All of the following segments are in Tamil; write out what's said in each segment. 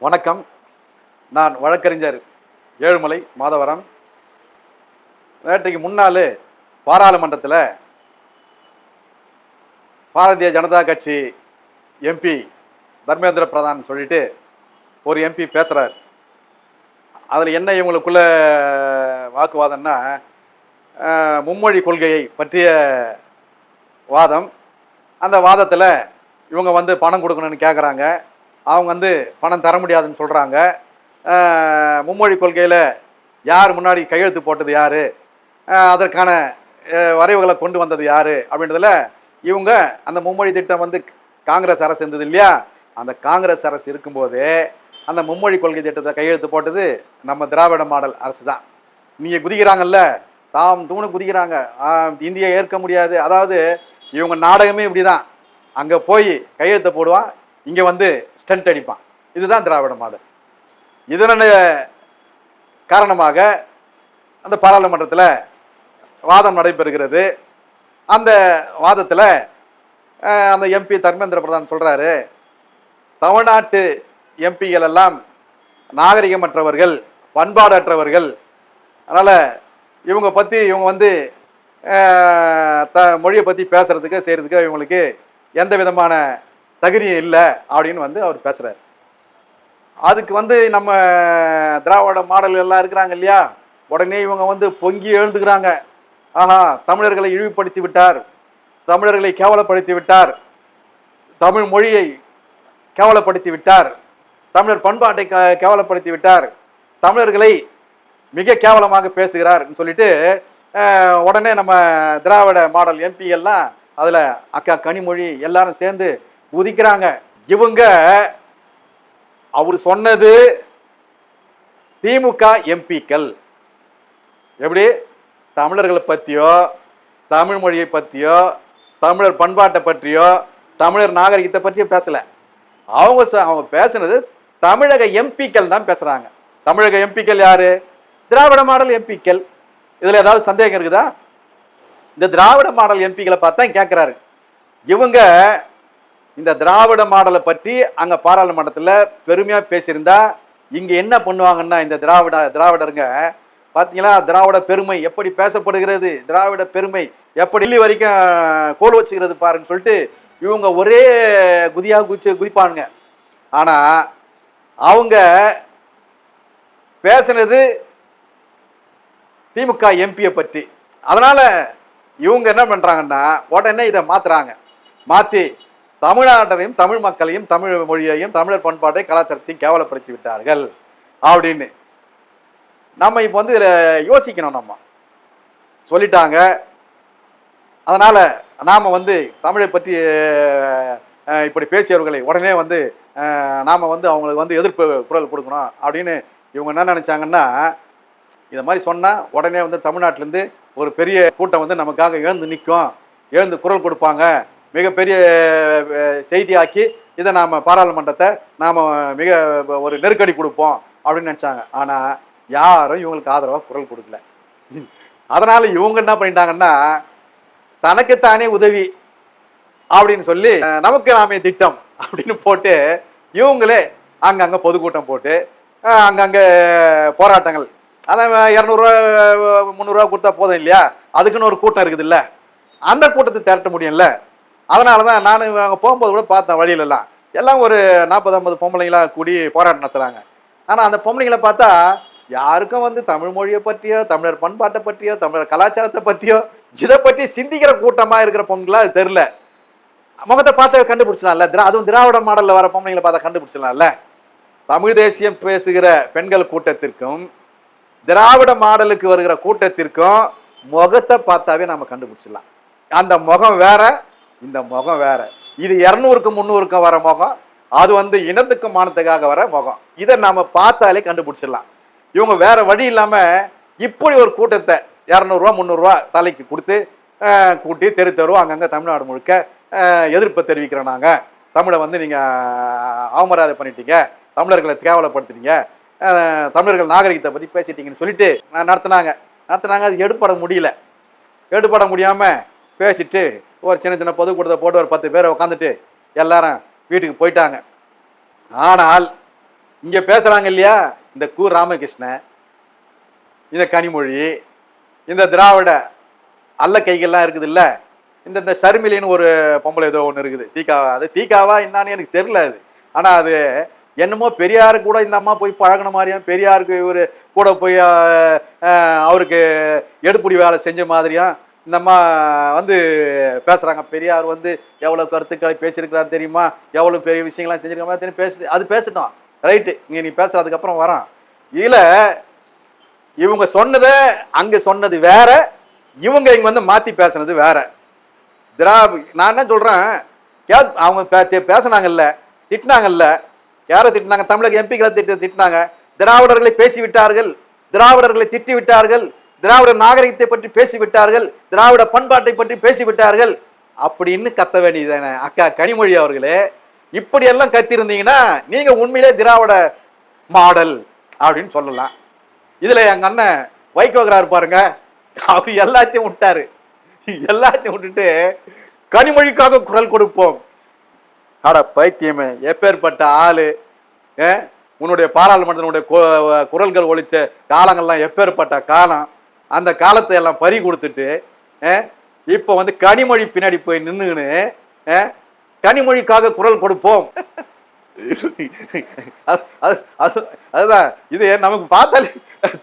வணக்கம். நான் வழக்கறிஞர் ஏழுமலை மாதவரம். நேற்றைக்கு முன்னாள் பாராளுமன்றத்தில் பாரதிய ஜனதா கட்சி எம்பி தர்மேந்திர பிரதான் சொல்லிட்டு ஒரு எம்பி பேசுகிறார். அதில் என்ன இவங்களுக்குள்ள வாக்குவாதம்னா, மும்மொழி கொள்கையை பற்றிய வாதம். அந்த வாதத்தில் இவங்க பணம் கொடுக்கணும்னு கேட்குறாங்க. அவங்க பணம் தர முடியாதுன்னு சொல்கிறாங்க. மும்மொழி கொள்கையில் யார் முன்னாடி கையெழுத்து போட்டது யார், அதற்கான வரைவுகளை கொண்டு வந்தது யார் அப்படின்றதுல இவங்க அந்த மும்மொழி திட்டம் காங்கிரஸ் அரசு இருந்தது இல்லையா, அந்த காங்கிரஸ் அரசு இருக்கும்போது அந்த மும்மொழி கொள்கை திட்டத்தை கையெழுத்து போட்டது நம்ம திராவிட மாடல் அரசு தான். நீங்கள் குதிக்கிறாங்கல்ல, தாம் தூணு குதிக்கிறாங்க, இந்தியை ஏற்க முடியாது. அதாவது இவங்க நாடகமே இப்படி தான். அங்கே போய் கையெழுத்தை போடுவான், இங்கே ஸ்டண்ட் அடிப்பான். இதுதான் திராவிட மாடல். இதனுடைய காரணமாக அந்த பாராளுமன்றத்தில் வாதம் நடைபெறுகிறது. அந்த வாதத்தில் அந்த எம்பி தர்மேந்திர பிரதான் சொல்கிறாரு, தமிழ்நாட்டு எம்பிகள் எல்லாம் நாகரிகமற்றவர்கள், பண்பாடற்றவர்கள். அதனால் இவங்க பற்றி இவங்க மொழியை பற்றி பேசுகிறதுக்கு செய்கிறதுக்கு இவங்களுக்கு எந்த விதமான தகுதியும் இல்லை அப்படின்னு அவர் பேசுகிறார். அதுக்கு நம்ம திராவிட மாடல் எல்லாம் இருக்கிறாங்க இல்லையா, உடனே இவங்க பொங்கி எழுந்துக்கிறாங்க. ஆஹா, தமிழர்களை இழிவுபடுத்தி விட்டார், தமிழர்களை கேவலப்படுத்தி விட்டார், தமிழ் மொழியை கேவலப்படுத்தி விட்டார், தமிழர் பண்பாட்டை கேவலப்படுத்தி விட்டார், தமிழர்களை மிக கேவலமாக பேசுகிறார் சொல்லிட்டு உடனே நம்ம திராவிட மாடல் எம்பி எல்லாம் அதில் அக்கா கனிமொழி எல்லாரும் சேர்ந்து உதிக்கிறாங்க. இவங்க அவர் சொன்னது திமுக எம்பிக்கள் எப்படி தமிழர்களை பற்றியோ, தமிழ் மொழியை பற்றியோ, தமிழர் பண்பாட்டை பற்றியோ, தமிழர் நாகரிகத்தை பற்றியோ பேசலை. அவங்க பேசுனது தமிழக எம்பிக்கள் தான் பேசுகிறாங்க. தமிழக எம்பிக்கள் யாரு? திராவிட மாடல் எம்பிக்கள். இதில் ஏதாவது சந்தேகம் இருக்குதா? இந்த திராவிட மாடல் எம்பிக்களை பார்த்தா கேட்குறாரு. இவங்க இந்த திராவிட மாடலை பற்றி அங்கே பாராளுமன்றத்தில் பெருமையாக பேசியிருந்தா இங்கே என்ன பண்ணுவாங்கன்னா, இந்த திராவிடருங்க பார்த்தீங்களா, திராவிட பெருமை எப்படி பேசப்படுகிறது, திராவிட பெருமை எப்படி டெல்லி வரைக்கும் கோல் வச்சுக்கிறது பாருன்னு சொல்லிட்டு இவங்க ஒரே குதியாக குதிப்பானுங்க. ஆனால் அவங்க பேசினது திமுக எம்பியை பற்றி. அதனால் இவங்க என்ன பண்ணுறாங்கன்னா, உடனே இதை மாற்றி தமிழ்நாட்டையும் தமிழ் மக்களையும் தமிழ் மொழியையும் தமிழர் பண்பாட்டை கலாச்சாரத்தையும் கேவலப்படுத்தி விட்டார்கள் அப்படின்னு நம்ம இப்போ இதில் யோசிக்கணும். நம்ம சொல்லிட்டாங்க, அதனால் நாம் தமிழை பற்றி இப்படி பேசியவர்களை உடனே நாம் அவங்களுக்கு எதிர்ப்பு குரல் கொடுக்கணும் அப்படின்னு இவங்க என்ன நினச்சாங்கன்னா, இதை மாதிரி சொன்னால் உடனே தமிழ்நாட்டிலேருந்து ஒரு பெரிய கூட்டம் நமக்காக எழுந்து நிற்கும், எழுந்து குரல் கொடுப்பாங்க, மிகப்பெரிய செய்தியாக்கி இதை நாம் பாராளுமன்றத்தை நாம் மிக ஒரு நெருக்கடி கொடுப்போம் அப்படின்னு நினச்சாங்க. ஆனால் யாரும் இவங்களுக்கு ஆதரவாக குரல் கொடுக்கல. அதனால் இவங்க என்ன பண்ணிட்டாங்கன்னா, தனக்குத்தானே உதவி அப்படின்னு சொல்லி நமக்கு நாமே திட்டம் அப்படின்னு போட்டு இவங்களே அங்கங்கே பொதுக்கூட்டம் போட்டு அங்கங்கே போராட்டங்கள். அதான் 200 300 கொடுத்தா போதும் இல்லையா, அதுக்குன்னு ஒரு கூட்டம் இருக்குது இல்லை, அந்த கூட்டத்தை திரட்ட முடியும்ல. அதனால தான் நான் அங்கே போகும்போது கூட பார்த்தேன், வழியிலலாம் எல்லாம் ஒரு 40-50 பொம்பளைங்களா கூடி போராட்டம் நடத்துகிறாங்க. ஆனால் அந்த பொம்பளைங்களை பார்த்தா யாருக்கும் தமிழ் மொழியை பற்றியோ, தமிழர் பண்பாட்டை பற்றியோ, தமிழர் கலாச்சாரத்தை பற்றியோ இதை பற்றி சிந்திக்கிற கூட்டமாக இருக்கிற பொண்ணுங்களா அது தெரில. முகத்தை பார்த்து கண்டுபிடிச்சலாம்ல, அதுவும் திராவிட மாடலில் வர பொம்பளைங்களை பார்த்தா கண்டுபிடிச்சலாம்ல. தமிழ் தேசியம் பேசுகிற பெண்கள் கூட்டத்திற்கும் திராவிட மாடலுக்கு வருகிற கூட்டத்திற்கும் முகத்தை பார்த்தாவே நம்ம கண்டுபிடிச்சிடலாம். அந்த முகம் வேற, இந்த முகம் வேற. இது 200க்கும் 300க்கும் வர முகம், அது இனத்துக்கும் மானத்துக்காக வர முகம். இதை நாம பார்த்தாலே கண்டுபிடிச்சிடலாம். இவங்க வேற வழி இல்லாம இப்படி ஒரு கூட்டத்தை 200 ரூபா 300 ரூபா தலைக்கு கொடுத்து கூட்டி தெரு அங்கங்க தமிழ்நாடு முழுக்க எதிர்ப்பை தெரிவிக்கிறோம். நாங்க தமிழை நீங்க அவமரியாதை பண்ணிட்டீங்க, தமிழர்களை கேவலப்படுத்துறீங்க, தமிழர்கள் நாகரிகத்தை பற்றி பேசிட்டீங்கன்னு சொல்லிட்டு நடத்தினாங்க. அது எடுபட முடியாமல் பேசிட்டு ஒரு சின்ன பொதுக்கூட்டத்தை போட்டு ஒரு 10 பேரை உட்காந்துட்டு எல்லாரும் வீட்டுக்கு போயிட்டாங்க. ஆனால் இங்க பேசுறாங்க இல்லையா, இந்த கு ராமகிருஷ்ணன், இந்த கனிமொழி, இந்த திராவிட அல்ல கைகள்லாம் இருக்குது இல்ல, இந்த ஷர்மிலின்னு ஒரு பொம்பளை ஏதோ ஒன்று இருக்குது, தீகாவா, அது தீகாவா என்னான்னு எனக்கு தெரியல அது. ஆனா அது என்னமோ பெரியாரு கூட இந்த அம்மா போய் பழகின மாதிரியும், பெரியாருக்கு இவர் கூட போய் அவருக்கு எடுப்புடி வேலை செஞ்ச மாதிரியும் இந்த அம்மா வந்து பேசுறாங்க. பெரியார் வந்து எவ்வளவு கருத்துக்களை பேசியிருக்கிறாரு தெரியுமா, எவ்வளவு பெரிய விஷயங்கள்லாம் செஞ்சிருக்க மாதிரி பேசு, அது பேசிட்டோம் ரைட்டு. இங்க நீ பேசுறதுக்கு அப்புறம் வரோம். இதுல இவங்க சொன்னதை அங்க சொன்னது வேற, இவங்க இங்க வந்து மாத்தி பேசுனது வேற. நான் என்ன சொல்றேன், அவங்க பேசினாங்கல்ல, திட்டினாங்கல்ல, யாரை திட்டினாங்க? தமிழக எம்பிக்களை திட்டினாங்க. திராவிடர்களை பேசிவிட்டார்கள், திராவிடர்களை திட்டி விட்டார்கள், திராவிட நாகரிகத்தை பற்றி பேசிவிட்டார்கள், திராவிட பண்பாட்டை பற்றி பேசிவிட்டார்கள் அப்படின்னு கத்த வேண்டியதானே அக்கா கனிமொழி அவர்களே. இப்படி எல்லாம் கத்திருந்தீங்கன்னா நீங்க உண்மையிலே திராவிட மாடல் அப்படின்னு சொல்லலாம். இதுல எங்க அண்ணன் வைகோகிறாரு பாருங்க, அவர் எல்லாத்தையும் விட்டாரு, எல்லாத்தையும் விட்டுட்டு கனிமொழிக்காக குரல் கொடுப்போம். அட பைத்தியமே, எப்பேற்பட்ட ஆளு! உன்னுடைய பாராளுமன்றத்தினுடைய குரல்கள் ஒழிச்ச காலங்கள்லாம் எப்பேற்பட்ட காலம். அந்த காலத்தை எல்லாம் பறி கொடுத்துட்டு இப்ப வந்து கனிமொழி பின்னாடி போய் நின்னுன்னு கனிமொழிக்காக குரல் கொடுப்போம். அதுதான் இது நமக்கு பார்த்தாலே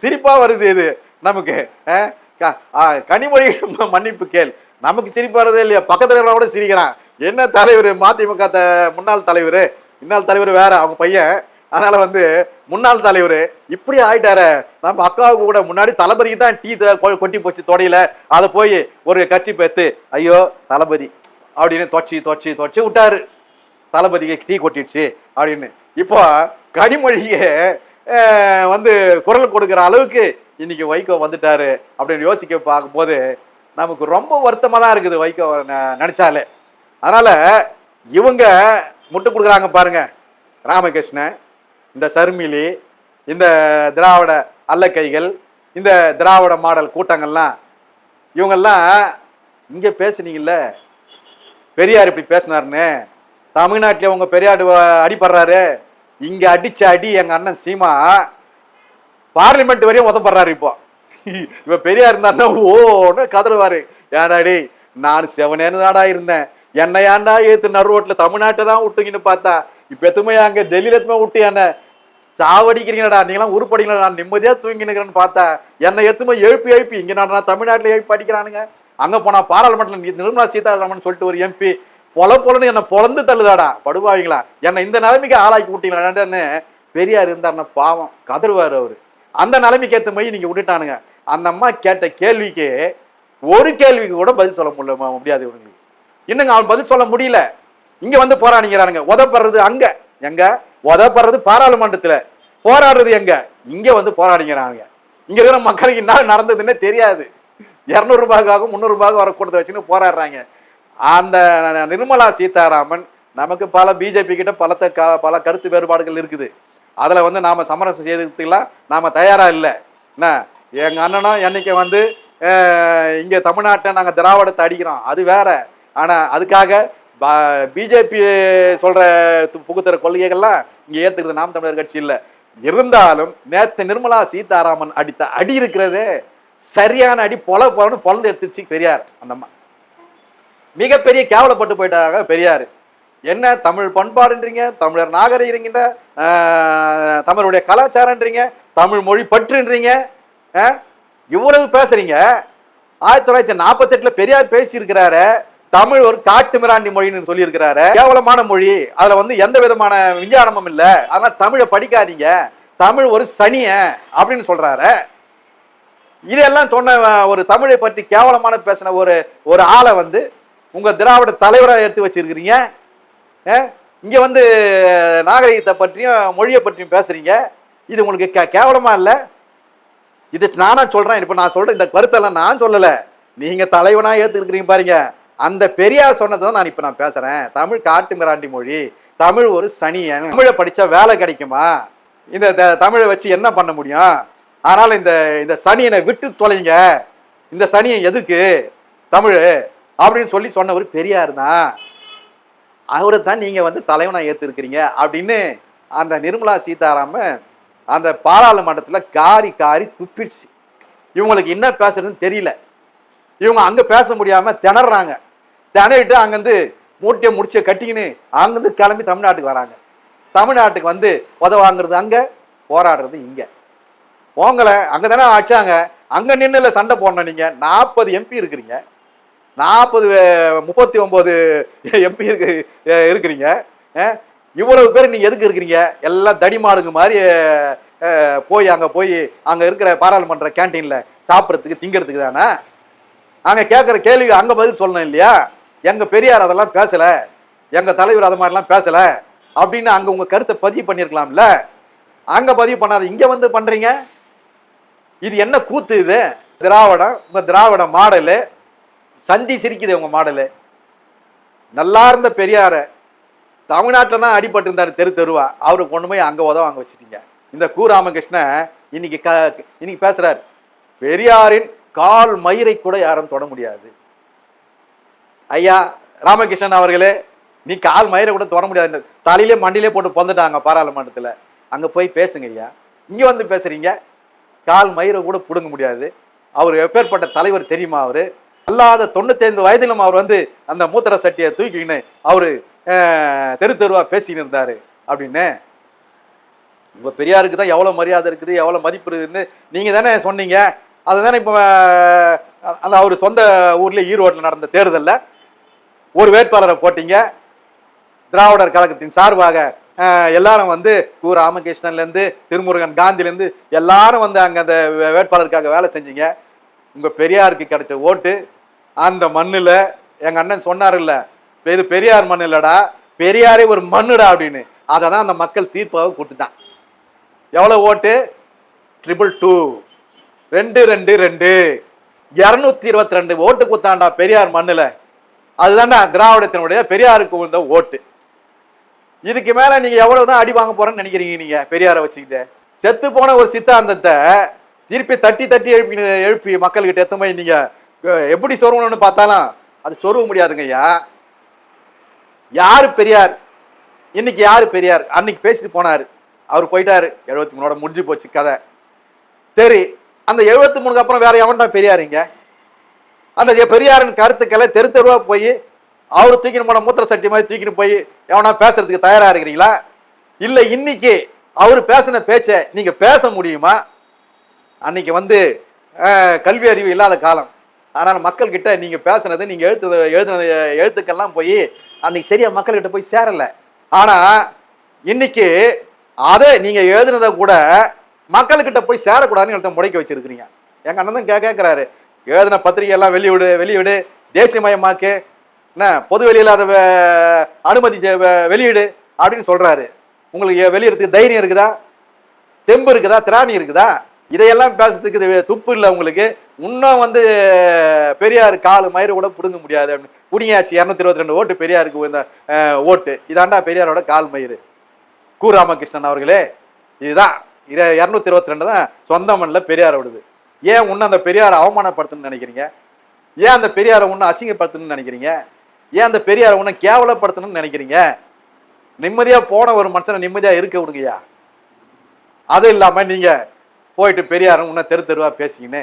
சிரிப்பா வருது. இது நமக்கு கனிமொழி மன்னிப்பு கேள், நமக்கு சிரிப்பா வருது இல்லையா, பக்கத்துல கூட சிரிக்கிறான். என்ன தலைவர், மதிமுக முன்னாள் தலைவர், இன்னாள் தலைவர் வேற அவங்க பையன், அதனால வந்து முன்னாள் தலைவர் இப்படி ஆயிட்டாரு. நம்ம அக்காவுக்கு கூட முன்னாடி தளபதிக்கு தான் டீ கொட்டி போச்சு தொடையில, அதை போய் ஒரு கட்சி பேத்து ஐயோ தளபதி அப்படின்னு தொச்சி விட்டாரு, தளபதிக்கு டீ கொட்டிடுச்சு அப்படின்னு. இப்போ கனிமொழியை வந்து குரல் கொடுக்குற அளவுக்கு இன்னைக்கு வைகோ வந்துட்டாரு அப்படின்னு யோசிக்க பார்க்கும்போது நமக்கு ரொம்ப வருத்தமா தான் இருக்குது வைகோ நினைச்சாலே. அதனால இவங்க முட்டு கொடுக்குறாங்க பாருங்க, ராமகிருஷ்ணன், இந்த ஷர்மிலி, இந்த திராவிட அல்லக்கைகள், இந்த திராவிட மாடல் கூட்டங்கள்லாம், இவங்கெல்லாம் இங்க பேசுனீங்கல்ல பெரியார் இப்படி பேசினாருன்னு, தமிழ்நாட்டில் உங்க பெரியார் அடிப்படுறாரு, இங்க அடிச்ச அடி எங்க அண்ணன் சீமா பார்லிமெண்ட் வரையும் உதப்படுறாரு. இப்போ இப்ப பெரியார் இருந்தாருன்னா ஓன்னு கதறுவாரு, ஏடாடி நான் செவனேன்னு தாடா இருந்தேன், என்னை ஏன்டா ஏத்து நடு ரோட்ல தமிழ்நாட்டை தான் விட்டுங்கன்னு பார்த்தா இப்ப எத்துமே அங்க டெல்லியில எத்துமே விட்டு என்ன சாவடிக்கிறீங்கடா, நீங்களாம் உருப்படிங்களா, நான் நிம்மதியா தூங்கினுக்கிறேன்னு பார்த்தா என்னை எத்துமே எழுப்பி இங்க நான் தமிழ்நாட்டில் எழுப்பி அடிக்கிறானுங்க. அங்க போனா பாராளுமன்றத்தில் நிர்மலா சீதாராமன் சொல்லிட்டு ஒரு எம்பி பொலன்னு என்ன பொழந்து தள்ளுதாடா, படுவாங்களா, என்னை இந்த நிலைமைக்கு ஆளாக்கி விட்டீங்களான்னு பெரியார் இருந்தாருன்னா பாவம் கதறுவாரு அவரு. அந்த நிலைமைக்கு ஏற்ற மாதிரி நீங்க விட்டுட்டானுங்க. அந்த அம்மா கேட்ட கேள்விக்கு ஒரு கேள்விக்கு கூட பதில் சொல்ல முடியாது இவங்களுக்கு. இன்னுங்க அவன் பதில் சொல்ல முடியல. இங்க வந்து போராடிக்கிறானுங்க, உதப்படுறது அங்க, எங்க உதப்படுறது பாராளுமன்றத்துல, போராடுறது எங்க, இங்க வந்து போராடிக்கிறானுங்க. இங்க இருக்கிற மக்களுக்கு என்ன நடந்ததுன்னு தெரியாது. 200 ரூபாய்க்காக 300 ரூபாய்க்கு வர கொடுத்த வச்சுன்னு போராடுறாங்க. அந்த நிர்மலா சீதாராமன் நமக்கு பல பிஜேபி கிட்ட பல கருத்து வேறுபாடுகள் இருக்குது. அதுல வந்து நாம சமரசம் செய்யறதுக்கெல்லாம் நாம தயாரா இல்லை. என்ன எங்க அண்ணனும் என்னைக்கு வந்து இங்க தமிழ்நாட்டை நாங்க திராவிடத்தை அடிக்கிறோம் அது வேற. ஆனா அதுக்காக பிஜேபி சொல்ற புகுத்துற கொள்கைகள்லாம் இங்க ஏத்துக்கிறது நாம் தமிழர் கட்சி இல்லை. இருந்தாலும் நேத்து நிர்மலா சீதாராமன் அடித்த அடி இருக்கிறது சரியான அடி, பொலந்து எடுத்துச்சு பெரியார். அந்த அம்மா மிகப்பெரிய கேவலப்பட்டு போயிட்டாங்க பெரியார். என்ன தமிழ் பண்பாடுன்றீங்க, தமிழர் நாகரிகன்றீங்க, தமிழுடைய கலாச்சாரன்றீங்க, தமிழ் மொழி பற்றுன்றீங்க, இவ்வளவு பேசுறீங்க. 1948 பெரியார் பேசி இருக்கிறாரு, தமிழ் ஒரு காட்டு மிராண்டி மொழின்னு சொல்லி இருக்கிறாரு, கேவலமான மொழி, அதுல வந்து எந்த விதமான விஞ்ஞானமும் இல்ல, அதனால தமிழை படிக்காதீங்க, தமிழ் ஒரு சனிய அப்படின்னு சொல்றாரு. இதெல்லாம் சொன்ன ஒரு தமிழை பற்றி கேவலமான பேசின ஒரு ஆளை வந்து உங்க திராவிட தலைவராக எடுத்து வச்சிருக்கிறீங்க. இங்க வந்து நாகரிகத்தை பற்றியும் மொழியை பற்றியும் பேசுறீங்க. இது உங்களுக்கு கேவலமா இல்ல? இது நானா சொல்றேன். இப்ப நான் சொல்றேன் இந்த கருத்தெல்லாம் நான் சொல்லல, நீங்க தலைவனா ஏத்துக்கிறீங்க பாருங்க. அந்த பெரியார் சொன்னதான் நான் பேசுறேன். தமிழ் காட்டு மிராண்டி மொழி, தமிழ் ஒரு சனியன், தமிழை படிச்சா வேலை கிடைக்குமா, இந்த தமிழை வச்சு என்ன பண்ண முடியும், அதனால இந்த சனியனை விட்டு தொலைங்க, இந்த சனியை எதுக்கு தமிழ் அப்படின்னு சொல்லி சொன்னவர் பெரியார் தான். அவரை தான் நீங்க வந்து தலைவனா ஏத்து இருக்கிறீங்க அப்படின்னு அந்த நிர்மலா சீதாராமன் அந்த பாராளுமன்றத்தில் காரி காரி துப்பிடுச்சு. இவங்களுக்கு என்ன பேசுறதுன்னு தெரியல. இவங்க அங்க பேச முடியாம திணறாங்க. திணறிட்டு அங்கிருந்து மூட்டையை முடிச்ச கட்டிக்கின்னு அங்கிருந்து கிளம்பி தமிழ்நாட்டுக்கு வராங்க. தமிழ்நாட்டுக்கு வந்து உதவாங்கிறது அங்க, போராடுறது இங்க. உங்களை அங்கதானே ஆச்சாங்க, அங்க நின்னுல சண்டை போடணும். நீங்க 40 எம்பி இருக்கிறீங்க, 39 எம்பி இருக்கிறீங்க. இவ்வளவு பேர் நீங்க எதுக்கு இருக்கிறீங்க? எல்லாம் தடிமாடுங்க மாதிரி போய் அங்க இருக்கிற பாராளுமன்ற கேன்டீன்ல சாப்பிட்றதுக்கு திங்கிறதுக்கு தானே. அங்க கேட்கிற கேள்வி அங்க பதில் சொல்லணும் இல்லையா? எங்க பெரியார் அதெல்லாம் பேசல, எங்க தலைவர் அது மாதிரிலாம் பேசல அப்படின்னு அங்க உங்க கருத்தை பதிவு பண்ணிருக்கலாம்ல. அங்க பதிவு பண்ணாத இங்க வந்து பண்றீங்க. இது என்ன கூத்து இது? உங்க திராவிட மாடலு சந்தி சிரிக்குது. உங்க மாடலு நல்லா இருந்த பெரியார தமிழ்நாட்டில் தான் அடிபட்டு இருந்தாரு தெரு தெருவா. அவருக்கு கொண்டு போய் அங்க உதவாங்க வச்சுட்டீங்க. இந்த கு ராமகிருஷ்ணன் இன்னைக்கு பேசுறாரு, பெரியாரின் கால் மயிரை கூட யாரும் தொட முடியாது. ஐயா ராமகிருஷ்ணன் அவர்களே, நீ கால் மயிரை கூட தொட முடியாது, தலையிலே மண்டிலே போட்டு பொந்துட்டாங்க பாராளுமன்றத்தில். அங்க போய் பேசுங்க ஐயா. இங்க வந்து பேசுறீங்க, கால் மயிரை கூட புடுங்க முடியாது. அவர் எப்பேற்பட்ட தலைவர் தெரியுமா? அவரு அல்லாத 95 வயதிலும் அவர் வந்து அந்த மூத்திர சட்டியை தூக்கிக்கின்னு அவரு தெரு தெருவா பேசின்னு இருந்தாரு அப்படின்னு. உங்க பெரியாருக்கு தான் எவ்வளவு மரியாதை இருக்குது, எவ்வளவு மதிப்பு இருக்குதுன்னு நீங்க தானே சொன்னீங்க. அதுதானே இப்போ அந்த அவர் சொந்த ஊர்ல ஈரோட்டில் நடந்த தேர்தலில் ஒரு வேட்பாளரை போட்டீங்க. திராவிடர் கழகத்தின் சார்பாக எல்லாரும் வந்து கு ராமகிருஷ்ணன்லேருந்து திருமுருகன் காந்திலேருந்து எல்லாரும் வந்து அங்கே அந்த வேட்பாளருக்காக வேலை செஞ்சீங்க. உங்க பெரியாருக்கு கிடைச்ச ஓட்டு அந்த மண்ணில், எங்க அண்ணன் சொன்னார் இல்ல, இது பெரியார் மண் இல்லடா, பெரியாரே ஒரு மண்ணுடா அப்படின்னு. அதை தான் அந்த மக்கள் தீர்ப்பாக கொடுத்துட்டான். எவ்வளவு ஓட்டு? 222 ஓட்டு குத்தாண்டா பெரியார் மண்ணுல. அதுதான்டா திராவிடத்தினுடைய பெரியாருக்கு வந்த ஓட்டு. இதுக்கு மேல நீங்க எவ்வளவுதான் அடி வாங்க போறேன்னு நினைக்கிறீங்க? நீங்க பெரியாரை வச்சுக்கிட்டு செத்து போன ஒரு சித்தாந்தத்தை திருப்பி தட்டி தட்டி எழுப்பி மக்கள்கிட்ட எத்தமை நீங்க எப்படி சொருவணும்னு பார்த்தாலும் அது சொருவ முடியாதுங்க ஐயா. யாரு பெரியார்? இன்னைக்கு யாரு பெரியார்? அன்னைக்கு பேசிட்டு போனாரு, அவர் போயிட்டாரு. 73 முடிஞ்சு போச்சு கதை. சரி, அந்த 73க்கு அப்புறம் வேற எவன்டா பெரியாருங்க? அந்த பெரியாரின் கருத்துக்களை தெரு தெருவா போய் அவரு தூக்கின்னு போன மூத்திர சட்டி மாதிரி தூக்கின்னு போய் எவனா பேசுறதுக்கு தயாரா இருக்கிறீங்களா? இல்ல இன்னைக்கு அவரு பேசின பேச்ச நீங்க பேச முடியுமா? அன்னைக்கு வந்து கல்வி அறிவு இல்லாத காலம். அதனால மக்கள் கிட்ட நீங்க பேசுனது, நீங்க எழுதுன எழுத்துக்கள்லாம் போய் அன்னைக்கு சரியா மக்கள்கிட்ட போய் சேரல. ஆனா இன்னைக்கு அதை நீங்க எழுதுனதை கூட மக்கள்கிட்ட போய் சேரக்கூடாதுன்னு முடக்கி வச்சிருக்கிறீங்க. எங்க அண்ணன் தான் கேட்கிறாரு, எழுதின பத்திரிகை எல்லாம் வெளியிடு, தேசியமயமாக்கு, என்ன பொது வெளியில அதை அனுமதி வெளியிடு அப்படின்னு சொல்றாரு. உங்களுக்கு வெளியிடறதுக்கு தைரியம் இருக்குதா? தெம்பு இருக்குதா? திராணி இருக்குதா? இதையெல்லாம் பேசுறதுக்கு துப்பு இல்லை உங்களுக்கு. இன்னும் வந்து பெரியார் காலு மயிறு கூட புடுங்க முடியாது அப்படின்னு புடிங்காச்சு. 222 ஓட்டு பெரியாருக்கு இந்த ஓட்டு. இதாண்டா பெரியாரோட கால் மயிறு. கு ராமகிருஷ்ணன் அவர்களே, இதுதான் 222 தான் சொந்த மண்ணில் பெரியார் விடுது. ஏன் உன்ன அந்த பெரியாரை அவமானப்படுத்தணும்னு நினைக்கிறீங்க? ஏன் அந்த பெரியாரை உன்னை அசிங்கப்படுத்தணும்னு நினைக்கிறீங்க? ஏன் அந்த பெரியாரை உன்னை கேவலப்படுத்தணும்னு நினைக்கிறீங்க? நிம்மதியா போன ஒரு மனுஷனை நிம்மதியா இருக்க விடுங்கய்யா. அது இல்லாம நீங்க போயிட்டு பெரியார உன்னை தெரு தெருவா பேசிக்கின்னு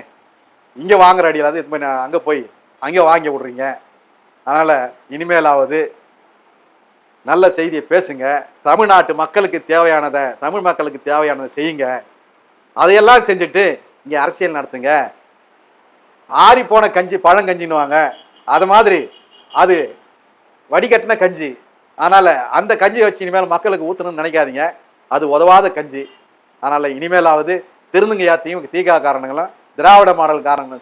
இங்க வாங்குற அடியிலாது அங்க போய் அங்கே வாங்கி விடுறீங்க. அதனால இனிமேலாவது நல்ல செய்தியை பேசுங்க. தமிழ்நாட்டு மக்களுக்கு தேவையானதை, தமிழ் மக்களுக்கு தேவையானதை செய்யுங்க. அதையெல்லாம் செஞ்சுட்டு இங்க அரசியல் நடத்துங்க. ஆறி போன கஞ்சி பழங்கஞ்சின்னுவாங்க, அது மாதிரி அது வடிகட்டின கஞ்சி. அதனால அந்த கஞ்சியை வச்சு இனிமேல் மக்களுக்கு ஊத்தணும்னு நினைக்காதீங்க. அது உதவாத கஞ்சி. அதனால இனிமேலாவது திருந்துங்கய்யா. திமுக காரணங்களும் திராவிட மாடல் காரணங்களும்